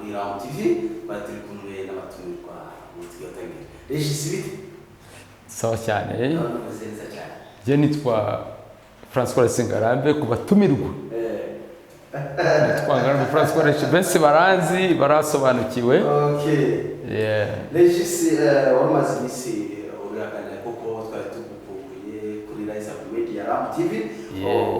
kuri Round TV batiri kumwe n'abatumirwa mu tigatangira Regis bite sawa cyane neza cyane je nitwa François Singarambe kubatumirwa nitwa Ngarambe François benshi baranzi barasobanukiwe okay yeah Regis wamaze imisi uragana koko twari tugukuye kuri Rise Up Media Round TV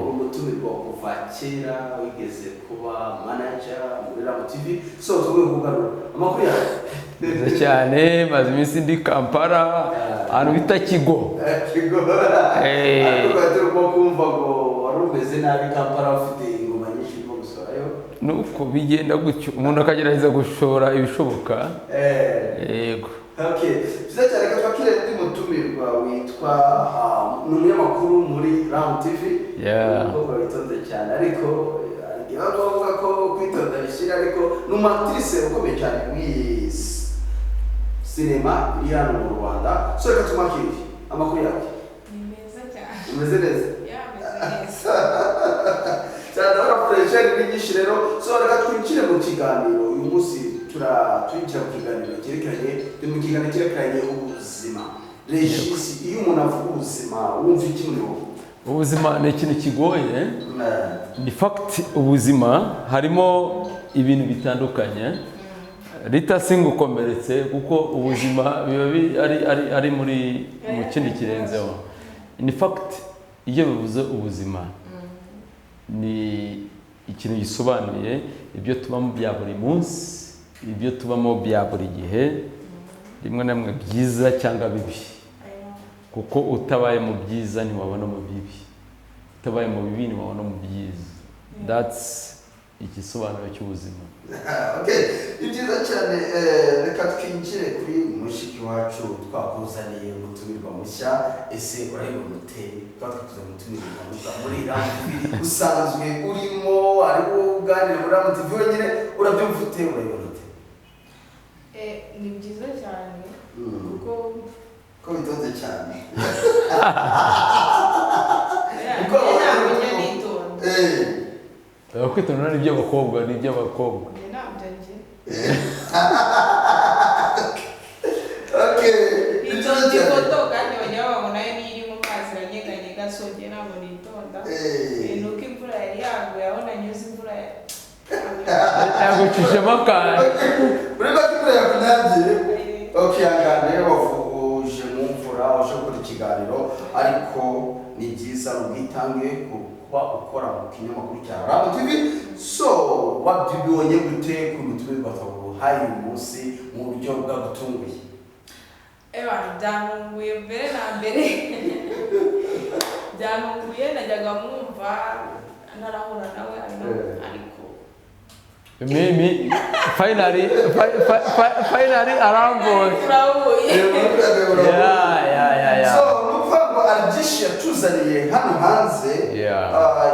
umutumirwa kuva kera wigeze kuba manager muri Round TV so tugiye kugarura amakuru yawe neza cyane maze imisi ndi Kampala ahantu bita Kigo ariko turimo kumva ngo warumeze nabi Kampala ufite ingoma nyinshi rwo gusorayo nuko bigenda gutyo umuntu akagerageza gushora ibishoboka yego okay byiza cyane ko twakire ndi mutumirwa witwa n'umunyamakuru muri Round TV yeah witonze cyane ariko bavuga ko kwitonda bishira ariko n'umatrice ukomeye cyane muri cinema iri hano mu Rwanda so reka tumakire amakuru yawe ni meza cyane umeze neza neza cyane pressure n'inyishi rero so reka twinjire mu kiganiro uyu munsi twinjira mu kiganiro cyerekeranye ubuzima Regis iyo umuntu avuga ubuzima wumva iki muri wowe ubuzima ni ikintu kigoye ni fact ubuzima harimo ibintu bitandukanye Rita singukomeretse kuko ubuzima biba ari muri mu kindi kirenzeho in fact iyo bivuze ubuzima ni ikintu gisobanuye ibyo tubamo bya buri munsi ibyo tubamo bya buri gihe rimwe na rimwe byiza cyangwa bibi kuko utabaye mu byiza ntiwabona mu bibi utabaye mu bibi ntiwabona mu byiza that's igisobanuro cy'ubuzima okay ibyiza cyane reka twinjire kuri mushiki wacu twakuzaniye umutumirwa mushya ese urayibona ute twakuzaniye umutumirwa mushya muri Round TV usanzwe urimo ariwo uganira muri Round TV wenyine urabyumva ute urayibona ute ni byiza cyane kuko ko bitonze cyane kuko ntabwo njya nitonda kwitonda ni iby'abakobwa ni iby'abakobwa okay itonda ifoto kandi bajya babona niyo iri mu mazi iranyeganyega songe ntabwo nitonda nuko imvura yari yaguye aho nanyuze imvura yagucishemo akantu muri make imvura yakunyagiye okay angane wavuje mu mvura waje gukora ikiganiro ariko ni byiza ubwitange kuba ukora mu kinyamakuru cya Round TV so wabyibonye gute ku mutumirwa twaguhaye uyu munsi mu buryo bwagutunguye byantunguye mbere na mbere byantunguye najyaga mwumva ntarahura nawe ariko mimi finally aramboye yeah so nuko Arjish yatuzaniye hano hanze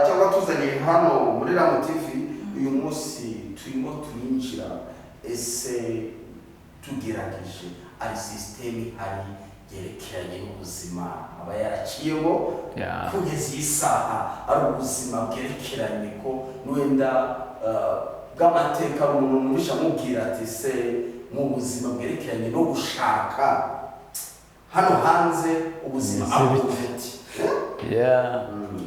cyangwa tuzaniye hano muri Round TV uyu munsi turimo turinjira ese tugerageje ari system hari yerekeranye n'ubuzima aba yaraciyemo kugeza isaha ari ubuzima bwerekeranye ko n'wenda bw'amateka umuntu musha mubwira ati se mu buzima bwerekeranye no gushaka hano hanze ubuzima abuti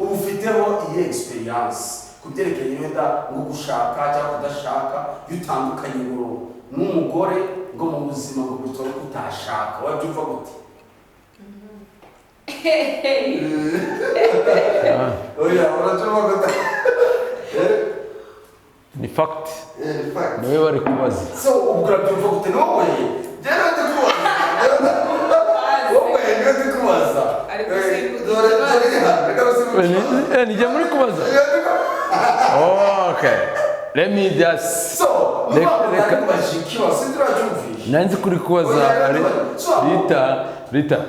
ubufiteho iyi experience kubyerekeye n'wenda ngo gushaka cyangwa kudashaka bitandukanye n'umugore ngo mu buzima ngo bitore kutashaka wabyumva gute oya urabyumva gute ni fact niwe bari kubaza so ubwo urabyumva gute ni wowe byera ndikubaza wowe ndikubaza nijya muri kubaza okay let me just nanzi kuri kubaza Rita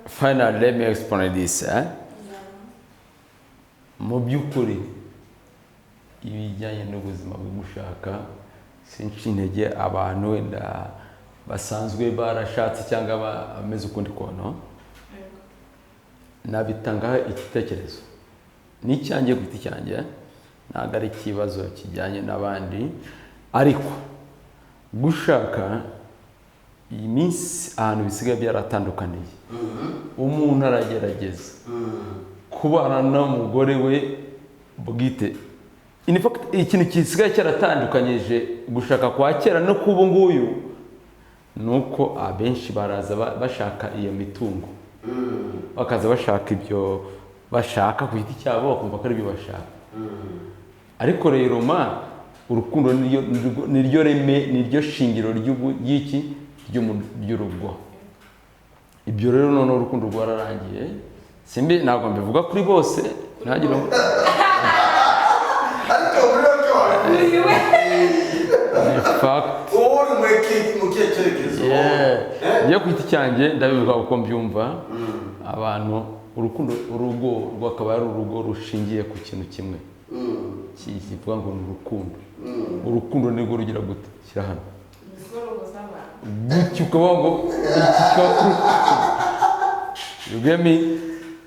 finally let me explain this mu by'ukuri ibijyanye n'ubuzima bwo gushaka sinci intege abantu wenda basanzwe barashatse cyangwa bameze ukundi kono nabitanga igitekerezo n'icyanjye giti cyanjye ntabwo ari ikibazo kijyanye n'abandi ariko gushaka iyi minsi ahantu bisigaye byaratandukaniye. Umuntu aragerageza kubana n'umugore we bwite. In fact ikintu kisigaye cyaratandukanyije gushaka kwa kera no kubu nguyu nuko abenshi baraza bashaka iyo mitungo, bakaza bashaka ibyo bashaka ku giti cyabo bakumva ko ari byo bashaka. Ariko rero urukundo niryo reme, niryo shingiro ry'iki ry'urugo. Ibyo rero none urukundo rwararangiye. Simbi ntabwo mbivuga kuri bose, ntagire ariko muri yo fact uri mu cyerekezo yo kwita cyanjye ndabivuga uko mbyumva. Abantu urugo rwakaba ari urugo rushingiye ku kintu kimwe kivuga ngo ni urukundo. Urukundo nirwo rugira gute shyira hano gutyo ukavuga ngo yugemi.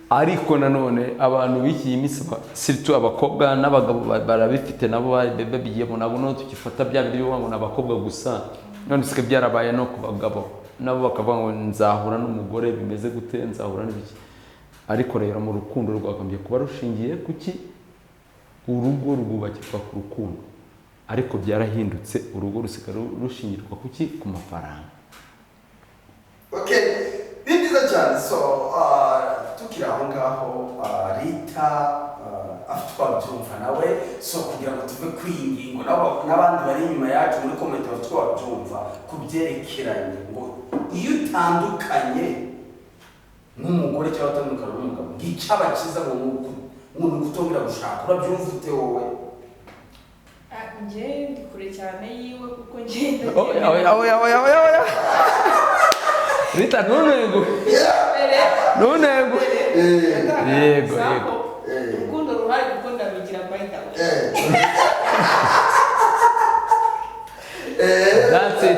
Ariko nanone abantu b'iki minsi sirtu abakobwa n'abagabo barabifite nabo babigiyemo nabo no tukifata bya bindi bivuga ngo n'abakobwa gusa, none sike byarabaye no ku bagabo nabo bakavuga ngo nzahura n'umugore bimeze gute, nzahura n'ibiki. Ariko rero mu rukundo rwakambye kuba rushingiye kuki urugo rwubakirwa ku rukundo, ariko byarahindutse urugo rusigara rushingirwa kuki ku mafaranga. Okay, ni byiza cyane. So tukiri aho ngaho Rita afite twabyumva nawe, so kugira ngo tuve ku iyi ngingo n'abandi bari inyuma yacu muri comment bafite twabyumva ku byerekeranye ngo iyo utandukanye n'umugore cyangwa utandukana n'umugabo ngicaba cyiza ngo umuntu kutomera gushaka, urabyumva ute wowe? Njye ndi kure cyane yiwe kuko ngenda Rita nunengo yego urukundo ruhari kuko ndabigira bayita that's it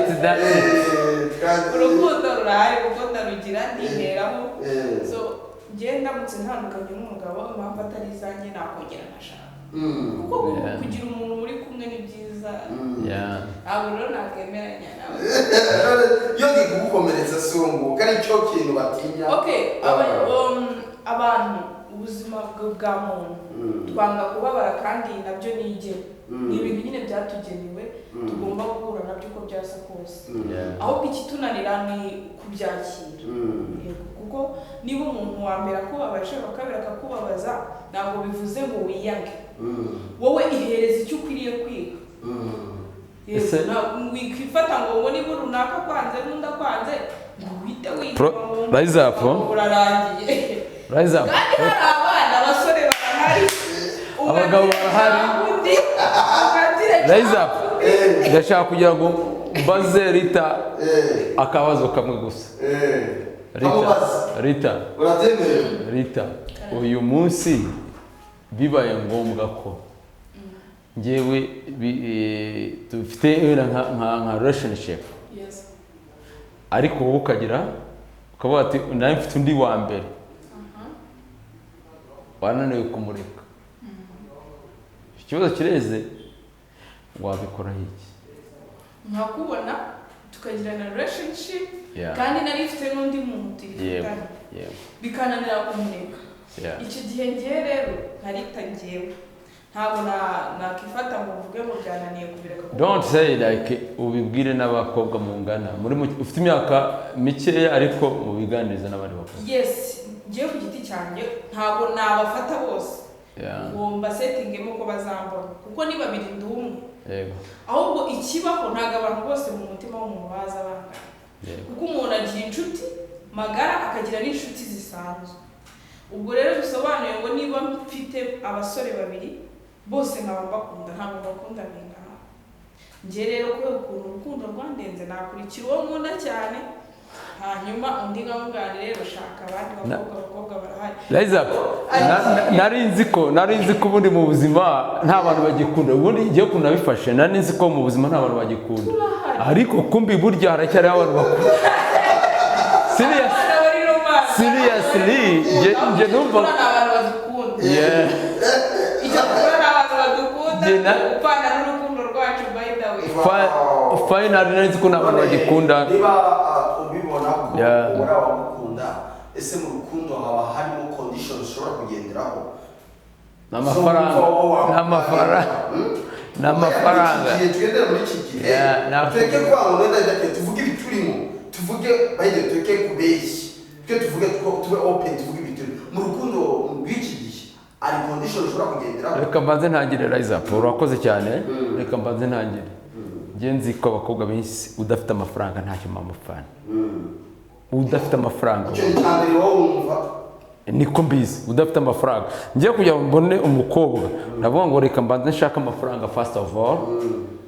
urukundo rurahari kuko ndarugira ndiheraho. So njye ndamutse ntandukanye n'umugabo impamvu atari izanjye nakongera nkashaka kuko kugira umuntu muri kumwe ni byiza. Ntabwo rero nakwemeranya nawe yo ndigukomeretsa songo kandi cyo kintu batinya. Abantu ubuzima bwa muntu twanga kubabara kandi nabyo nige ni ibintu nyine byatugenewe tugomba guhura nabyo uko byasa kose. Ahubwo ikitunanira ni kubyakira, kuko niba umuntu wa mbere akubabaje bakabira akakubabaza ntabwo bivuze ngo wiyange. Wowe ihereza icyo ukwiriye kwiga. Wikifata ngo niba runaka kwanze n'undi akwanze uhite wiga urarangiye. Kandi hari abana abasore barahari, abagabo barahari. Rise up. Ndashaka kugira ngo mbaze Rita akabazo kamwe gusa. Rita uyu munsi bibaye ngombwa ko ngewe dufite nka relationship, ariko wowe ukagira ukavuga ati nawe mfite undi wa mbere wananiwe kumureka, ikibazo kireze wabikora iki? Nkakubona tukagirana relationship kandi nari mfite n'undi muntu tirikana bikananira kumureka. Icyo gihe ngiye rero ntarita ngewe ntabwo nakifata ngo mvuge ngo byananiye kubireka. Don't say like ubibwire n'abakobwa mungana muri ufite imyaka mikeya ariko ubiganiriza n'abandi bakobwa. Yes, ngiye ku giti cyanjye ntabwo nabafata bose ngo mbasetingemo ko bazambona kuko ni babiri ndi umwe. Ahubwo ikibaho ntabwo abantu bose mu mutima w'umuntu baza bangana, kuko umuntu agira inshuti magara akagira n'inshuti zisanzwe. Ubwo rero bisobanuye ngo niba mfite abasore babiri bose nkaba mbakunda ntabwo bakunda bingana. Njye rero kubera ukuntu urukundo rwandenze nakurikira uwo nkunda cyane, hanyuma undi nkamubwira rero shaka abandi bakobwa barahari. Rise up. Nari nzi ko ubundi mu buzima nta bantu bagikunda. Ubundi ngiye kunabifashe nari nzi ko mu buzima nta bantu bagikunda, ariko kumbi burya haracyari abantu bakunda. Seriously, nje numva abantu badukunda. Icyo gukora n'abantu badukunda upana n'urukundo rwacu by the way. finally nari nzi ko nta bantu bagikunda niba ubibona ko uri abagukunda ese mu rukundo haba harimo conditions ushobora kugenderaho n'amafaranga tugendera muri iki gihe tureke kwanga wenda tuvuge ibiturimo tuvuge bayide tureke kubeshya tuvuge tube open tuvuge ibiturimo mu rukundo rw'iki gihe ari conditions ushobora kugenderaho. Reka mbanze ntangire Rise Up urakoze cyane. Reka mbanze ntangire njye nzi ko abakobwa benshi udafite amafaranga ntacyo mamufana udafite amafaranga niko mbizi udafite amafaranga ngiye kujya mbone umukobwa navuga ngo reka mbanze nshaka amafaranga first of all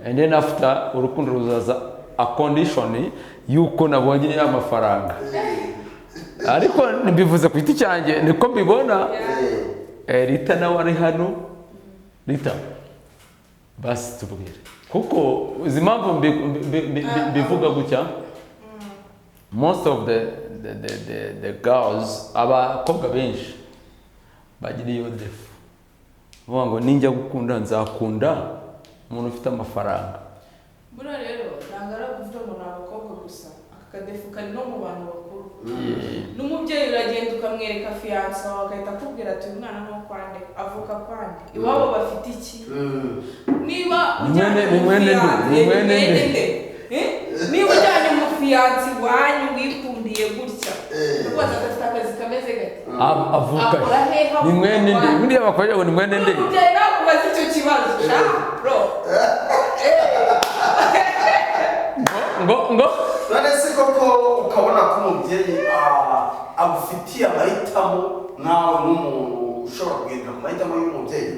and then after urukundo ruzaza a condition yuko nabonye amafaranga ariko mbivuze ku giti cyanjye niko mbibona. Rita nawe ari hano Rita basi tubwire kuko izi mpamvu bivuga gutya most of the girls abakobwa benshi bagira iyo defu vuga ngo ninjya gukunda nzakunda umuntu ufite amafaranga. Buriya rero ntabwo ari ukuvuga ngo ni abakobwa gusa aka kadefu kari no mu bantu bakuru n'umubyeyi uragenda ukamwereka fiyanse wawe agahita akubwira ati uyu mwana ni ukwande avuka kwande iwabo bafite iki niba ujyanye niba ujyanye umufiyanse iwanyu wikundiye gutya rwose agafite akazi kameze gake avuka ni mwene nde buriya bakora ngo ni mwene nde umubyeyi nakubaza icyo kibazo bro ngo none se koko ukabona ko umubyeyi agufitiye amahitamo nawe nk'umuntu ushobora kugendera ku mahitamo y'umubyeyi.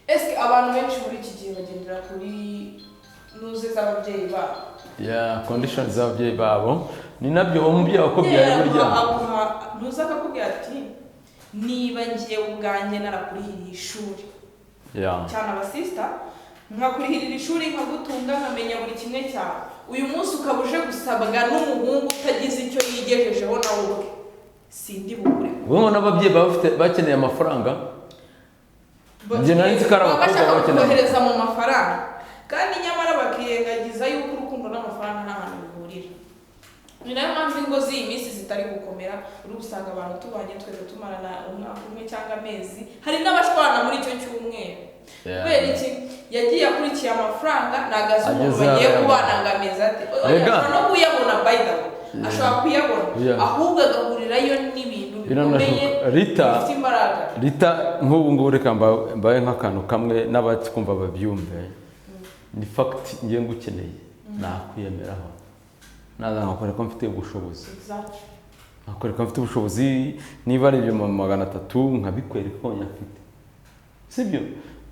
Ese abantu benshi muri iki gihe bagendera kuri nuze z'ababyeyi babo conditions z'ababyeyi babo ni nabyo umubyeyi akubyaye burya nuza akakubwira ati niba ngiye ubwanjye narakurihiriye ishuri cyane abasista nkakurihirira ishuri nkagutunga nkamenya buri kimwe cyawe uyu munsi ukaba uje gusabwa n'umuhungu utagize icyo yigejejeho nawe ubwe sindi bukure wowe n'ababyeyi bakeneye amafaranga njye nari nzi ko ari abakobwa bakeneye kohereza mu mafaranga kandi nyamara bakirengagiza yuko urukundo n'amafaranga nta hantu bihurira. Ni nayo mpamvu ingo z'iyi minsi zitari gukomera uri gusanga abantu tubanye twese tumarana umwaka umwe cyangwa amezi hari n'abashwana muri icyo cyumweru kubera iki yagiye akurikiye amafaranga ntabwo azi umuntu bagiye kubana ngo ameze ate ashobora no kuyabona by the way ashobora kuyabona ahubwo agahurirayo n'ibintu bikomeye bifite imbaraga. Rita nk'ubu ngubu reka mbaye nk'akantu kamwe n'abatwumva babyumve ni fact ngiye ngukeneye nakwiyemeraho naza nkakora ko mfite ubushobozi nkakora ko mfite ubushobozi niba ari ibyo 300 nkabikwereka ko nyafite sibyo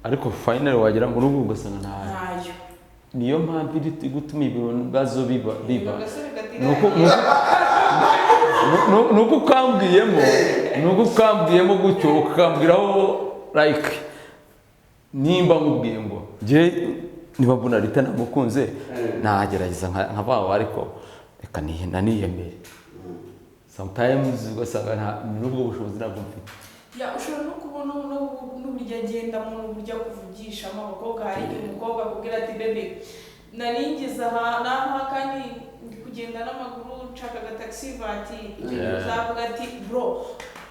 ariko finally wagera mu rugo ugasanga ntayo niyo mpamvu iri gutuma ibibazo biba nuko ukambwiyemo gutyo ukambwiraho like nimba nkubwiye ngo nge niba mbona Rita namukunze nagerageza nkabaho ariko reka niyemere sometimes ugasanga n'ubwo bushobozi nabwo mfite ushobora no kubona n'uburyo agenda mu buryo kuvugishamo abakobwa hari umukobwa akubwira ati bebe naringize aha kandi ndi kugenda n'amaguru nshaka agataxi vatiri uzavuga ati bro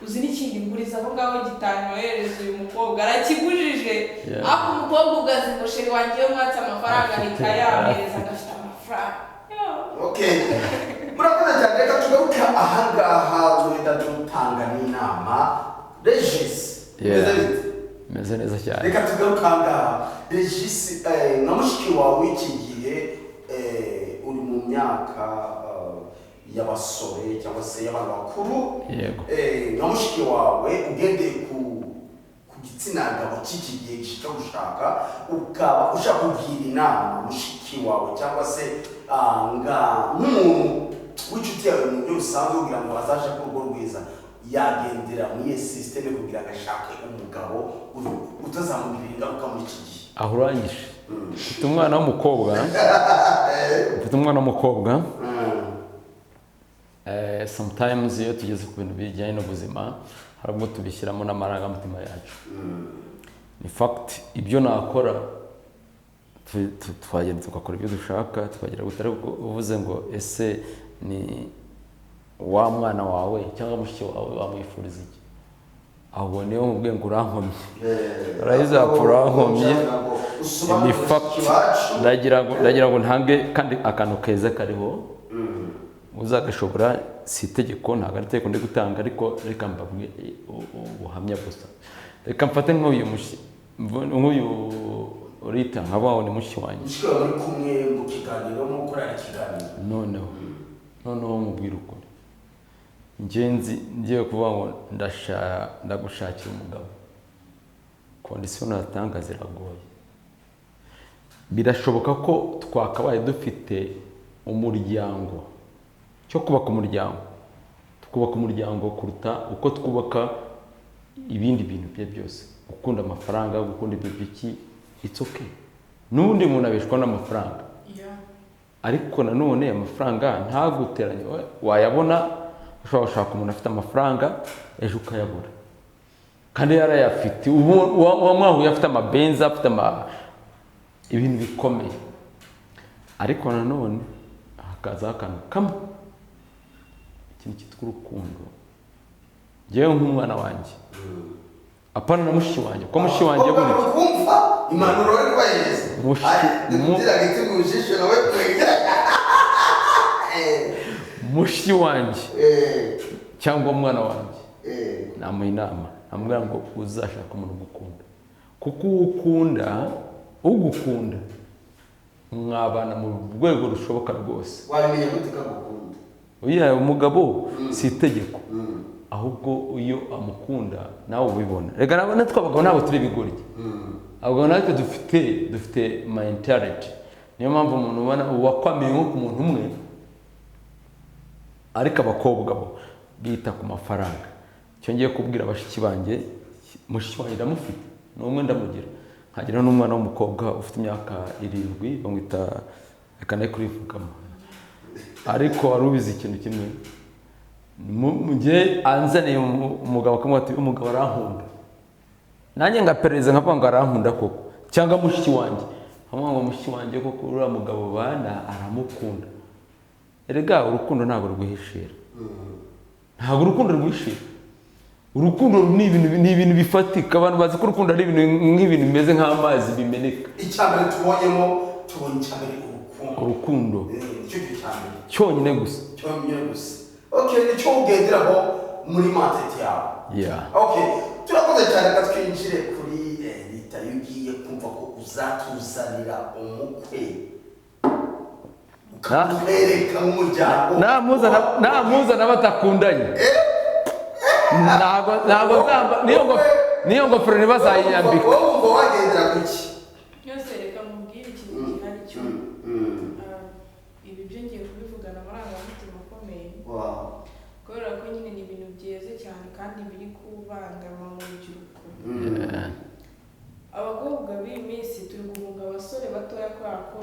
uzi n'ikindi nguriza aho ngaho gitanu yohereza uyu mukobwa arakigujije ariko umukobwa ugazi ngo sheri wanjye yo mwatse amafaranga ahita yamereza agafite amafaranga. Murakoze cyane reka tugaruke ahangaha wenda dutanga n'inama Regis meze neza cyane reka tugaruke ahangaha Regis na mushiki wawe iki gihe uri mu myaka y'abasore cyangwa se y'abantu bakuru na mushiki wawe ugendeye ku gitsina gabo cy'iki gihe gishaka gushaka ukaba ushaka kugira inama mushiki wawe cyangwa se nk'umuntu w'inshuti yawe mu buryo busanzwe kugira ngo azashe ku rugo rwiza yagendera muri iyo sisiteme kugira ngo ashake umugabo utazamugirira ingaruka muri iki gihe. Aho urangije mfite umwana w'umukobwa sometimes iyo tugeze ku bintu bijyanye n'ubuzima hari ubwo tubishyiramo n'amarangamutima yacu. In fact ibyo nakora twagenda tugakora ibyo dushaka tukagira gutari uvuze ngo ese ni wa mwana wawe cyangwa mushiki wawe wamwifuriza iki ahubwo niyo mubwiye ngo urankomye urahize urankomye ni fact ndagira ngo ntange kandi akantu keza kariho uzagashobora si itegeko ntabwo ari itegeko ndi gutanga ariko reka mbabwe ubuhamya gusa reka mfate nk'uyu Rita nkabaho ni mushiki wanjye muri kumwe mu kiganiro mu gukora ikiganiro noneho mubwira ukuri ngiye kuvuga ngo ndagushakira umugabo kondisiyo natanga ziragoye birashoboka ko twakabaye dufite umuryango cyo kubaka umuryango tukubaka umuryango kuruta uko twubaka ibindi bintu bye byose gukunda amafaranga gukunda ibiki it's okay n'undi muntu abeshwa n'amafaranga ariko nanone amafaranga ntaguteranye wayabona ushobora gushaka umuntu afite amafaranga ejo ukayabura kandi yarayafite uwamwahuye afite amabenzi afite ibintu bikomeye ariko nanone hakazaho akantu kamwe ikintu cyitwa urukundo njyewe nk'umwana wanjye apana na mushiki wanjye ko mushiki wanjye buri kumva impanuro yo kubahereza mushiki wanjye cyangwa umwana wanjye namuha inama namubwira ngo uzashaka umuntu ugukunda kuko ugukunda mwabana mu rwego rushoboka rwose wabimenya gute ko agukunda oya umugabo si itegeko ahubwo iyo amukunda nawe ubibona rega nabona twabagabo nabo turi bigorye ahubwo natwe dufite mentality niyo mpamvu umuntu ubona wakwamiye nko ku muntu umwe ariko abakobwa bo bita ku mafaranga cyo ngiye kubwira abashiki banjye mushiki wanjye ndamufite n'umwe ndamugira nkagira n'umwana w'umukobwa ufite imyaka 7 bamwita reka nayo kurivugamo ariko wari ubizi ikintu kimwe mugihe anzaniye umugabo akamubwira ati umugabo arankunda nanjye ngaperereza nkavuga ngo arankunda koko cyangwa mushiki wanjye nkavuga ngo mushiki wanjye koko uriya mugabo bana aramukunda erega urukundo ntabwo rwihishira ntabwo urukundo rwihishira urukundo ni ibintu bifatika abantu bazi ko urukundo ari nk'ibintu bimeze nk'amazi bimeneka icyambere tubonye icyambere urukundo nicyo cyambere cyonyine gusa okay nicyo ugenderaho muri mindset yawe okay turakoze cyane ka twinjire kuri Rita yugiye kumva ko uzatuzanira umukwe ukamwereka nk'umuryango namuzana batakundanye ntabwo niyo ngofero ntibazayiyambika wowe wagendera ku ki yose reka mubwire ikintu gihari cyo ibi byo ngiye kubivugana amarangamutima akomeye kubera ko nyine ni ibintu byeze cyane kandi biri kubangama mu rubyiruko abakobwa b'iyi minsi turi guhunga abasore batoya kubera ko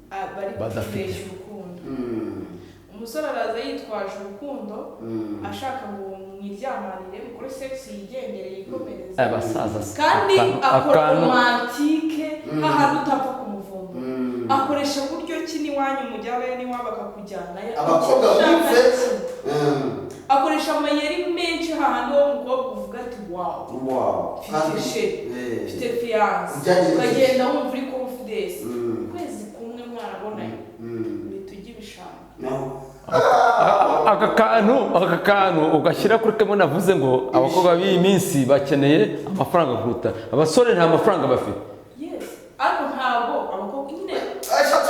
bari kudesha urukundo umusore araza yitwaje urukundo ashaka ngo mwiryamanire mukore sex yigendere yikomereze abasaza kandi akora romantike ahantu utapfa kumuvumba akoresha buryo ki n'iwanyu mujyanayo n'iwabo akakujyana abakobwa b'ife akoresha amayeri menshi hahandi wo mukobwa uvuga ati wow mfite fiyanse ukagenda wumva uri confidence ukwezi kumwe mwarabonanye uhita ujya ibishanga aka kantu ugashyira kuri kamwe navuze ngo abakobwa b'iyi minsi bakeneye amafaranga kuruta abasore nta mafaranga bafite ariko ntabwo abakobwa nyine ashatse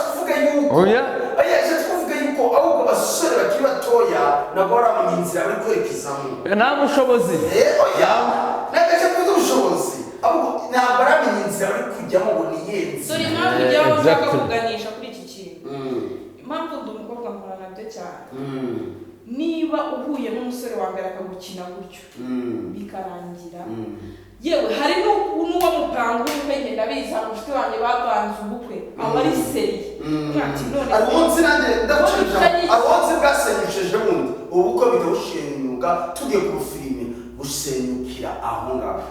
kuvuga yuko ahubwo abasore bakiri batoya nabwo baramenye inzira bari kwerekezamo nta bushobozi nagace kuvuga ubushobozi ahubwo ntabwo baramenye inzira bari kujyamo ngo niyenze dore impamvu ujyaho ushaka kuganisha kuri iki kintu impamvu ndi umukobwa nkora nabyo cyane niba uhuye n'umusore wa mbere akagukina gutyo bikarangira yewe hari n'uwo mupanga ubukwe ngenda biza mushiki wanjye bapanze ubukwe aba ari seriye aribonzi nanjye ndacuca aribonzi bwasenyushije bundi ubukwe bikawushenyuka tugiye ku filime busenyukira aho ngaho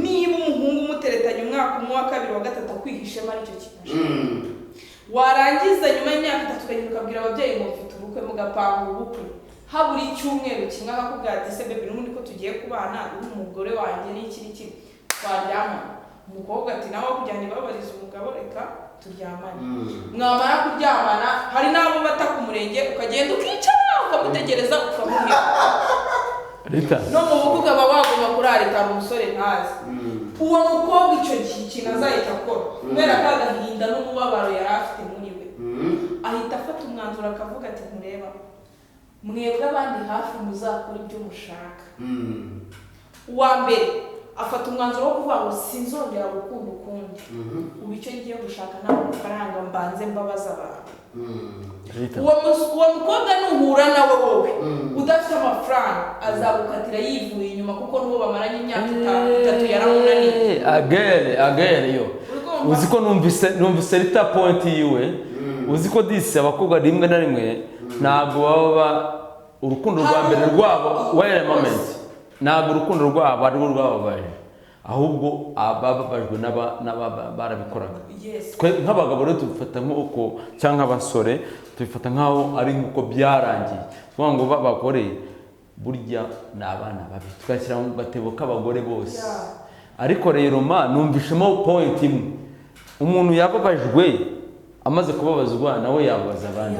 niba umuhungu umuteretanye umwana umwaka umwe wa kabiri wa gatatu kwihishema aricyo kintu warangiza nyuma y'imyaka 3 ukagenda ukabwira ababyeyi ngo mfite ubukwe mugapanga ubukwe habura icyumweru kimwe akakubwira ati se bebe n'ubundi ko tugiye kubana n'umugore wanjye n'iki twaryama umukobwa ati nawe kujyana ibabariza umugabo reka turyamane mwamara kuryamana hari n'abo bata ku murenge ukagenda ukicara ukamutegereza ukamuhira no mu bukwe ukaba wagomba kurarikana umusore ntazi uwo mukobwa icyo kintu azahita akora kubera ko agahinda n'umubabaro yari afite muri we ahita afata umwanzuro akavuga ati mureba mwebwe abandi hafi muzakora ibyo mushaka uwa mbere afata umwanzuro wo kuvuga ngo sinzongera gukunda ukundi ubu icyo ngiye gushaka nta mafaranga mbanze mbabaza abantu uwo mukobwa nuhura nawe wowe udafite amafaranga azagukatira yivuye inyuma kuko n'uwo bamaranye imyaka 3 yaramunaniye agere yo uzi ko numvise rita point yiwe uzi ko disi abakobwa rimwe na rimwe ntabwo baba urukundo rwa mbere rwabo were moment ntabwo urukundo rwabo ari rwababaje ahubwo ababajwe barabikoraga twe nk'abagabo rero tubifata nk'uko cyangwa abasore tubifata nk'aho ari nk'uko byarangiye kuvuga ngo babagore burya ni abana babi tugashyira mu gatebo k'abagore bose ariko rero numvishemo point imwe umuntu yababajwe amaze kubabazwa nawe yababaza abandi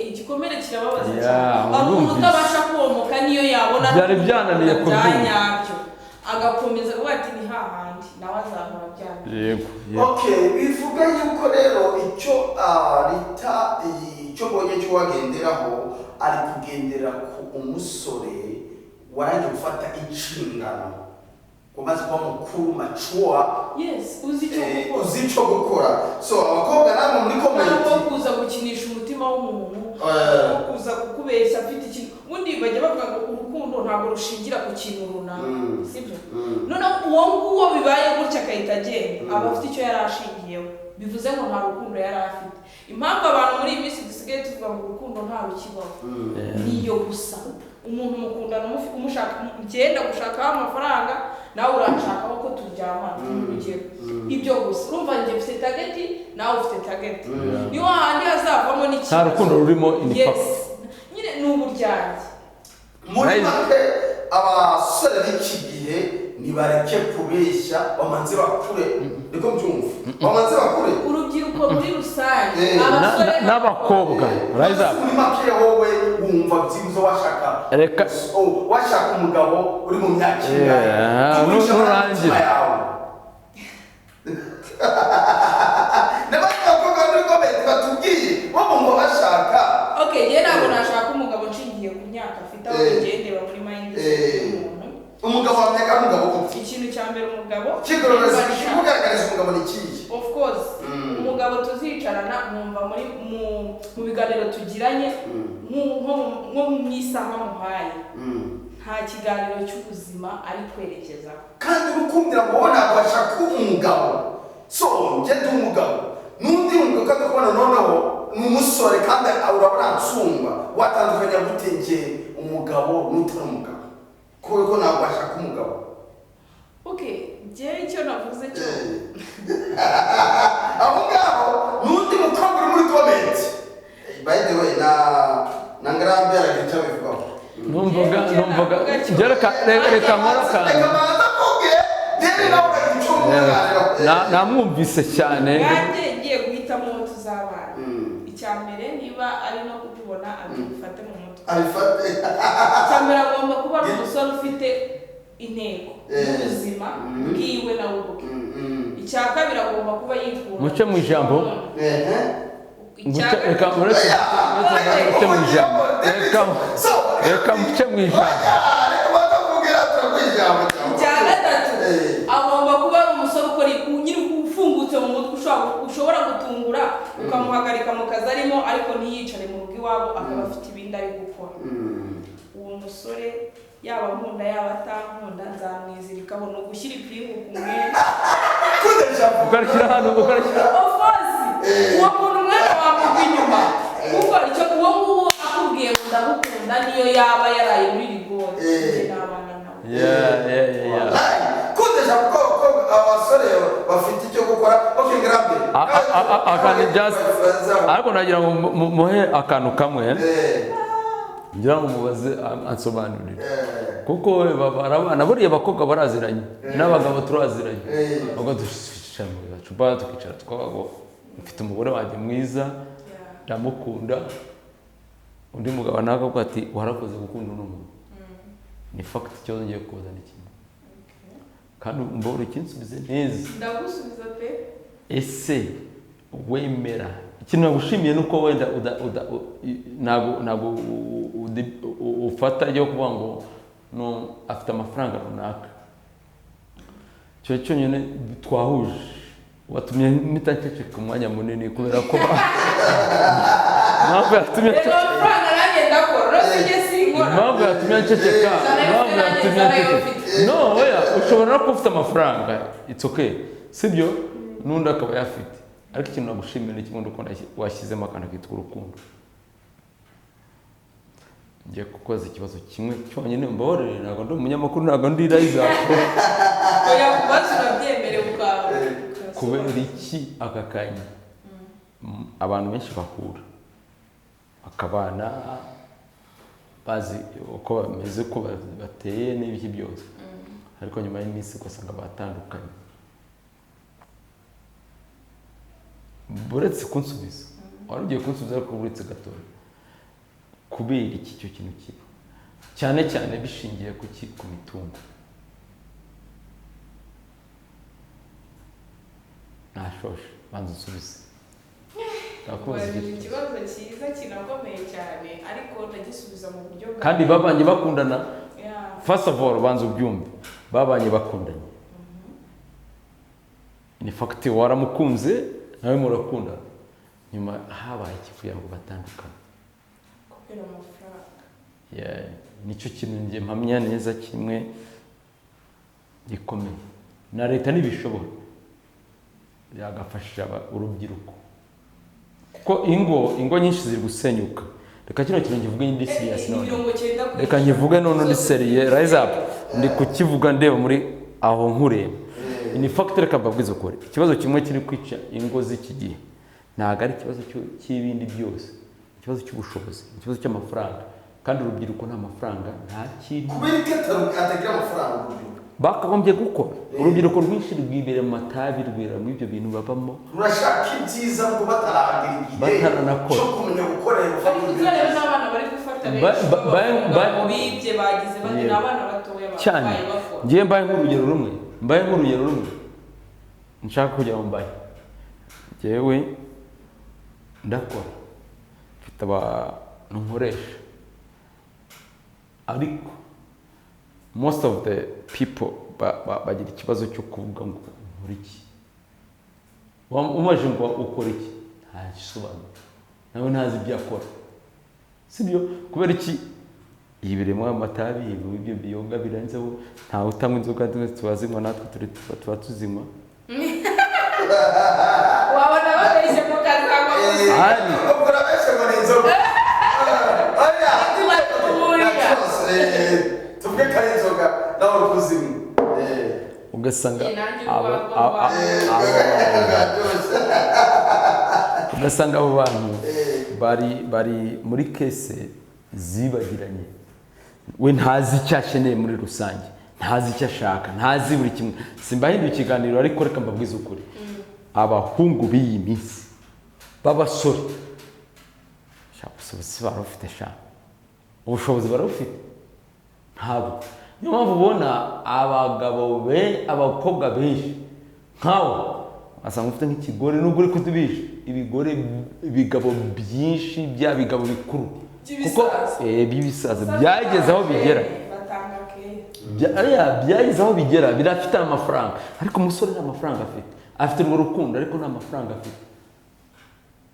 igikomere kirababaza cyane umuntu utabasha komoka niyo yabona byari byananiye kubyumva agakomeza kuba ati ni hahandi nawe azahora byane yego okay bivuga yuko rero icyo rita icyo bonye cyo wagenderaho ari kugendera ku umusore waranje gufata inshingano kumaze kuba mukuru mature uzi icyo gukora so abakobwa namwe muri community ntabwo kuza gukinisha umutima w'umuntu kuza kukubeshya afite ikintu ubundi bajya bavuga ngo urukundo ntabwo rushingira ku kintu runaka sibyo noneho uwo nguwo bibaye gutya akahita agenda aba afite icyo yari ashingiyeho bivuze ngo nta rukundo yari afite impamvu abantu muri iyi minsi dusigaye tuvuga ngo urukundo nta rukibaho niyo gusa umuntu mukundana umushaka ngenda gushakaho amafaranga nawe urashakaho ko turyamana urugero ibyo gusa urumva njye mfite target nawe ufite target niyo handi hazavamo n'ikintu nta rukundo rurimo inipaka nyine ni uburyange muri make abasore b'iki gihe nibareke kubeshya bamanze bakure niko mbyumva bamanze bakure urubyiruko muri rusange abasore n'abakobwa rise up muri make wowe wumva byibuze washaka umugabo uri mu myaka ingahe nurangira n'abakobwa muri komenti batubwiye bo ngo bashaka okay je ntabwo nashaka umugabo nshingiye ku myaka afite aho ugendera muri mind umugabo wamyaka umugabo gute ikintu cya mbere umugabo kigaragariza umugabo ni kiyi of course umugabo tuzicarana mwumva muri mu biganiro tugiranye nko mu isaha muhaye nta kiganiro cy'ubuzima ari kwerekezaho kandi urukumbira ngo wowe ntabwo bashaka umugabo so njye ndi umugabo n'undi mugabo kandi kubona noneho ni umusore kandi urabona nsumba watandukanya gute njye umugabo n'utari umugabo kuko ntabwo bashaka umugabo okay njyewe icyo navuze cyo aho ngaho n'undi mukobwa uri muri komenti by the way na ngarambe aragita bivugaho numvaga reka mwaraka namwumvise cyane nanjye ngiye guhitamo uwo tuzabana icya mbere niba ari no kutubona abifate mu mutwe icya mbere agomba kuba ari umusore ufite intego y'ubuzima bwiwe nawe ubwe icya kabiri agomba kuba yikunda muce mu ijambo reka mu ijambo reka muce mu ijambo icya gatatu agomba kuba ari umusore ukora nyiri ufungutse mu mutwe ushobora gutungura ukamuhagarika mu kazi arimo ariko ntiyicare mu rugo iwabo akaba afite ibindi ari gukora uwo musore yaba nkunda yaba atankunda nzamwizirikaho no gushyira ipingu ku mwenda ukarishyira hano ukarishyira of course uwo muntu umwana wamugwa inyuma kuko icyo uwo nguwo akubwiye ngo ndagukunda niyo yaba yaraye muri rigori njye nabana nawe kundesha kuko abasore akantu just ariko nagira ngo muhe akantu kamwe ngira ngo mubaze ansobanurire kuko barabana buriya abakobwa baraziranye n'abagabo turaziranye ubwo dushicara mu gacupa tukicara twago mfite umugore wanjye mwiza ndamukunda undi mugabo nakavuga ati warakoze gukunda umuntu ni fact cyo ngiye kuza n'ikindi kandi mboro kinsubize neza ndagusubiza pe ese wemera ikintu nagushimiye nuko wenda nago ufata yo kuvuga ngo no afite amafaranga runaka cyo cyonyine twahuje watumye mitanceceka umwanya munini kubera ko mpamvu yatumye amafaranga aragenda ko rosige singora mpamvu yatumye nceceka mpamvu yatumye nceceka no oya ushobora no kuba ufite amafaranga it's okay sibyo n'undi akaba yafite ariko ikintu nagushimira ni kimwe nuko washyizemo akantu kitwa urukundo ngiye kukoza ikibazo kimwe cyonyine mbaborere ntabwo ndi umunyamakuru ntabwo ndi Rise Up oya kubaza urabyemerewe ukawe kubera iki aka kanya abantu benshi bahura bakabana bazi uko bameze ko bateye n'ibiki byose ariko nyuma y'iminsi ugasanga batandukanye buretse kunsubiza wari ugiye kunsubiza ariko buretse gatoya kubera iki cyo kintu kiba cyane cyane bishingiye ku mitungo nashoshe banza usubize ikibazo cyiza kinakomeye cyane ariko ndagisubiza mu buryo bwa kandi babanye bakundana first of all banza ubyumve babanye bakundanye ni fact waramukunze nawe murakundana nyuma habaye ikivuye ngo batandukane kubera amafaranga nicyo kintu ngiye mpamya neza kimwe gikomeye na leta n'ibishobora yagafasha urubyiruko ko ingo nyinshi ziri gusenyuka reka kino kintu ngivuge ndi serious none reka ngivuge none ndi serious Rise Up ndi kukivuga ndeba muri aho nkureba ni factor kababwiza ukore ikibazo kimwe kiri kwica ingo z'iki gihe ntago ari ikibazo cy'ibindi byose ikibazo cy'ubushobozi ikibazo cy'amafaranga kandi urubyiruko nta mafaranga nta kintu kubera ko atagira amafaranga bakagombye gukora urubyiruko rwinshi rwibere mu matabi rwera mu ibyo bintu babamo urashaka ibyiza ngo bataragira igihe bataranakora cyo kumenya gukorera rero n'abana bari gufata benshi bibye bagize bati n'abana batoya cyane ngiye mbaye nk'urugero rumwe nshaka kujya mu mbaye njyewe ndakora mfite abantu nkoresha ariko most of the people bagira ikibazo cyo kuvuga ngo nkora iki umaje ngo ukora iki nta gisobanuro nawe ntazi ibyo akora sibyo kubera iki yibiremo amatabi ibyo biyoga birenzeho ntawe utanywa inzoga tubazinywa natwe tuba tuzinywa wabona babeshye mu kazi ubwo urabeshye ngo ni inzoga tuvuge ko ari inzoga nawe uri kuzinywa ugasanga abo bantu bari muri kese zibagiranye we ntazi icyo akeneye muri rusange ntazi icyo ashaka ntazi buri kimwe simbahinduye ikiganiro ariko reka mbabwize ukuri abahungu b'iyi minsi b'abasore ubushobozi barufite shaka ubushobozi barufite ntabwo niyo mpamvu ubona abakobwa benshi nkawe wasanga ufite nk'ikigore nubwo uri kutubisha ibigabo byinshi bya bigabo bikuru kuko by'ibisaza byageze aho bigera byageze aho bigera birafite amafaranga ariko umusore nta mafaranga afite urwo rukundo ariko nta mafaranga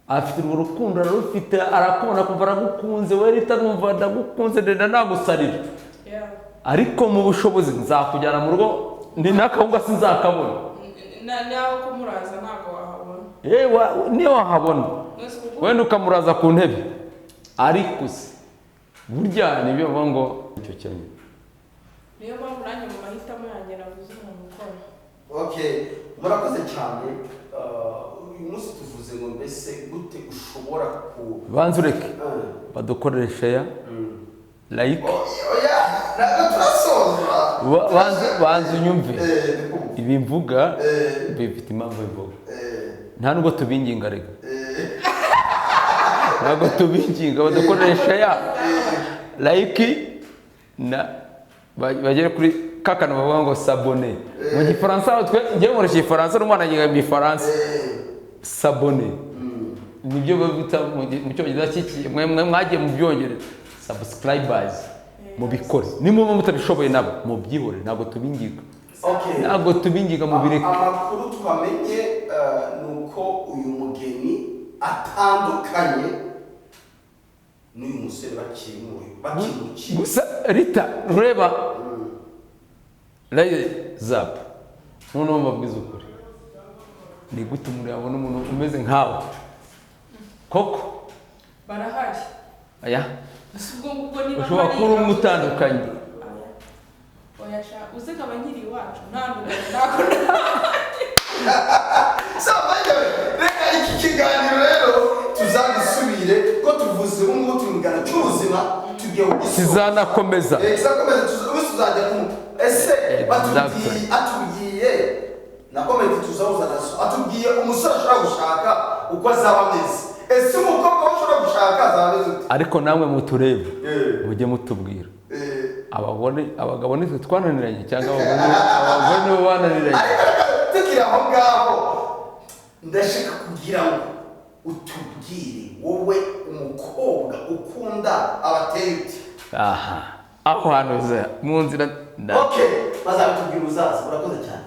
afite urwo rukundo ararufite arakubona kumva aragukunze we rita numva ndagukunze ndenda nagusarira ariko mu bushobozi nzakujyana mu rugo ndi n'akawunga sinzakabona nawe kumuraza ntabwo wahabona niyo wahabona wenda ukamuraza ku ntebe ariko se burya nibyo bavuga ngo icyo cyane niyo mpamvu nanjye mu mahitamo yanjye navuze umuntu ukora okay murakoze cyane uyu munsi tuvuze ngo mbese gute ushobora ku banza ureke badukorere share like ntabwo turasoza banza unyumve ibi mvuga bifite impamvu bivuga nta nubwo tubinginga rega ntabwo tubinginga badukorere share like na bagere kuri kakana bavuga ngo s'abonner mu gifaransa ngiye mu gifaransa n'umwana yiga mu gifaransa s'abonner nibyo babita mu cyongereza cyiki mwe mwagiye mu byongereza subscribers mu bikore nimwe mutabishoboye nabo mu byihore ntabwo tubingiga ntabwo tubingiga mu bireke amakuru twamenye nuko uyu mugeni atandukanye n'uyu musore bakimukiye gusa Rita ureba zap noneho mbabwiza ukuri ni gute umuntu yabona umuntu umeze nkawe koko barahari aya ushobora kuba umutandukanye uze nkaba nkiri iwacu ntabwo reka iki kiganiro rero tuzagisubire ko tuvuze ubu ngubu turi mu kiganiro cy'ubuzima tugiye kizanakomeza tuzajya ese atubwiye na komenti tuzahuza nazo atubwiye umusore ashobora gushaka uko azaba ameze ese umukobwa we ushobora gushaka azaba ameze ute ariko namwe muturebe mujye mutubwira abagabo nitwe twananiranye cyangwa abagore nibo bananiranye tukiri aho ngaho ndashaka kugira ngo utubwire wowe umukobwa ukunda abateye uti aho hantu mu nzira bazabitubwira uzaza urakoze cyane